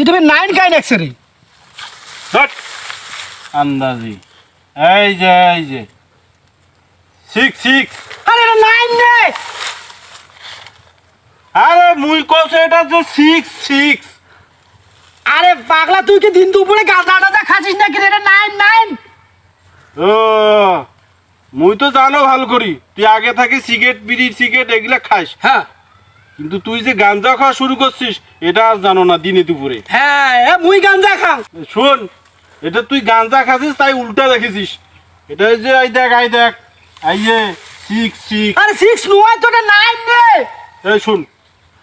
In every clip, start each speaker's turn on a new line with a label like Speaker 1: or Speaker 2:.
Speaker 1: এটা নাইন কাই নেক্সে রে
Speaker 2: আন্দাজি এই যে 6
Speaker 1: আরে এটা নাইন রে
Speaker 2: আরে মুই কইছে এটা যে 6
Speaker 1: আরে পাগলা তুই কি দিন দুপুরে গাঁজাটা খাচ্ছিস নাকি রে? এটা নাইন
Speaker 2: ও মুই তো জানো ভালো করি তুই আগে থাকি সিগারেট বিড়ি সিগারেট এগুলা খাস
Speaker 1: হ্যাঁ
Speaker 2: কিন্তু তুই যে গাঞ্জা খাওয়া শুরু করছিস এটা আর জানো না দিনে দুপুরে
Speaker 1: হ্যাঁ মুই গাঁজা খাও
Speaker 2: শোন এটা তুই গাঞ্জা খাচ্ছিস তাই উল্টা দেখেছিস এটা যে এই দেখ এই যে 6
Speaker 1: আরে 6 নয় তো এটা নাইন রে।
Speaker 2: এই শোন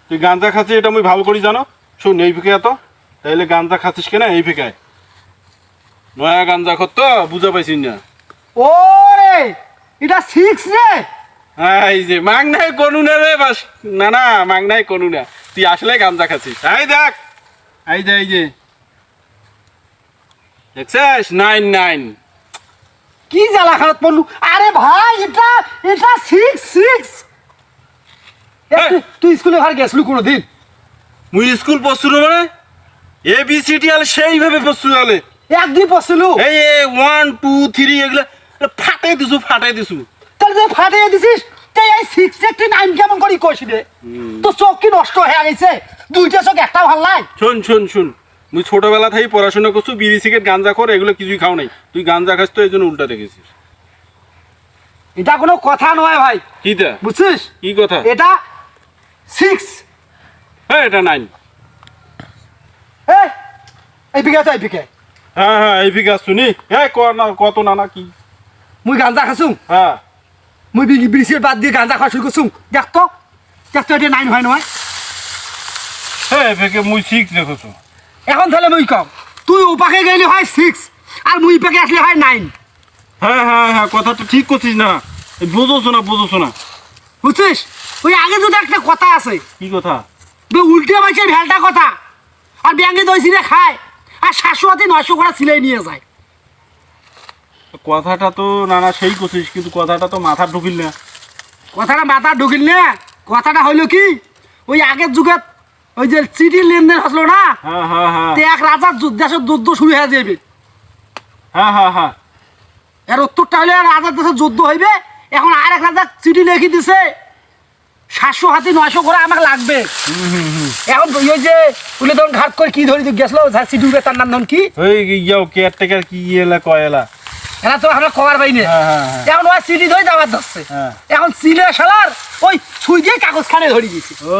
Speaker 2: তুই গাঞ্জা খাচ্ছিস এটা মুই ভালো করি জানো শোন এই ফিকে তো তাইলে গাঞ্জা খাচ্ছিস কেনা এই ফিকায় নয়া গাঞ্জা খত তো বুঝা পাইছিস না
Speaker 1: ওরে এটা 6 রে।
Speaker 2: এই যে মাং নাই কোনু না রে বাস না মাং নাই কোনু না তুই আসলে গাঞ্জা খাচ্ছিস এই দেখ এই যে দেখছিস 9
Speaker 1: কি জ্বালা খারাপ পড়লু। আরে ভাই এটা 6 তুই স্কুলে ভার গেছলু কোনোদিন?
Speaker 2: মুই স্কুল পড়ছুলো মানে ABCD আলে সেইভাবে পড়ছুলো আলে
Speaker 1: এক দুই পড়ছিলু
Speaker 2: এই 1 2 3 এগুলা ফাটাই দিছু
Speaker 1: তাহলে তুই ফাটিয়ে দিছিস তাই এই 6 একটি 9 কেমন করি কইছি রে? তো চোখ কি নষ্ট হয়ে গেছে? দুইটা চোখ একটা ভাল নাই।
Speaker 2: শোন মুই ছোটবেলা থেকে পড়াশোনা করছু বিড়ি সিগারেট গাঞ্জা করে এগুলো কিছুই খাও নাই তুই গাঞ্জা খাস তো এই জন্য উল্টা দেখেছিস
Speaker 1: এটা কোনো কথা নয় ভাই
Speaker 2: কিটা
Speaker 1: বুঝছিস?
Speaker 2: কি কথা
Speaker 1: এটা 6
Speaker 2: হ্যাঁ এটা 9
Speaker 1: এই পিকে
Speaker 2: হ্যাঁ এই বিকাশ শুনি হ্যাঁ কত না কি
Speaker 1: মুই গাঁজা খাসুম
Speaker 2: হ্যাঁ
Speaker 1: মুই বিড়ি বাদ দিয়ে গাঁজা খাওয়া শুরু করছুম দেখ তো এটা 9 হয় নয়।
Speaker 2: হ্যাঁ এফেকে মুই 6 দেখছো
Speaker 1: এখন তাহলে মুই কম তুই ওপাকে গেলে হয় 6 আর মুই পাকে আসলে হয় 9
Speaker 2: হ্যাঁ কথাটা ঠিক করছিস না বুঝোছো না
Speaker 1: বুঝছিস? ওই আগে যদি একটা কথা আছে
Speaker 2: কি কথা
Speaker 1: উল্টে মাছের ভেলটা কথা আর ব্যাঙ্গে দই সিনে খায় আর 700-900 করে সিলাই নিয়ে যায়।
Speaker 2: কথাটা তো না সেই করছিস কিন্তু কথাটা তো মাথা ঢুকিল না
Speaker 1: কথাটা মাথা ঢুকিল না। কথাটা হইলো কি ওই আগের যুগে ওই যে চিঠির লেনদেন হসলো না
Speaker 2: হ্যাঁ
Speaker 1: তে এক রাজার দেশের যুদ্ধ শুরু হয়ে যাবে
Speaker 2: হ্যাঁ
Speaker 1: এর উত্তরটা হলে রাজার দেশের যুদ্ধ হইবে। এখন আর এক রাজা চিঠি লিখে দিছে 700-900 করে আমাকে লাগবে। এখন ওই যে উনি তখন ঘাট করে কি ধরি গেছিল চিঠি উঠে তার নাম ধন কি
Speaker 2: ওই ইয়াও কেয়ারটেকার কি এলা কয়লা
Speaker 1: এরা তো আমরা খবর পাই না। এখন ওই চিঠি ধরে যাবার ধরছে এখন চিলে শালার ওই ছুঁই দিয়ে কাগজ খানে ধরে দিয়েছে।
Speaker 2: ও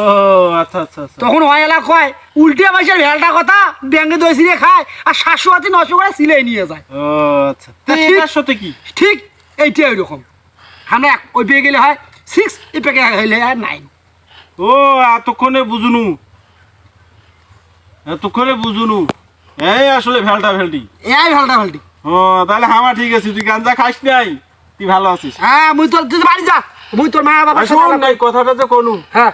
Speaker 2: আচ্ছা
Speaker 1: তখন ওই এলা কয় উল্টে মাসের ভেলটা কথা ব্যাঙ্গে দই সিনে খায় আর 700-900 করে সিলাই নিয়ে যায়।
Speaker 2: ও আচ্ছা এটার সাথে কি
Speaker 1: ঠিক এইটাই ওই রকম আমরা ওই পেয়ে গেলে হয় 6 এই পেকে হইলে হয় 9।
Speaker 2: ও এতক্ষণে বুঝুনু এই আসলে ভেলটি
Speaker 1: এই ভেলটা ভেলটি
Speaker 2: ও তাহলে আমার ঠিক আছে তুই গাঞ্জা খাস নাই তুই ভালো আছিস
Speaker 1: হ্যাঁ মুই তোর বাড়ি যা মুই তোর মা বাবার সাথে
Speaker 2: কথাটা তো কোনু
Speaker 1: হ্যাঁ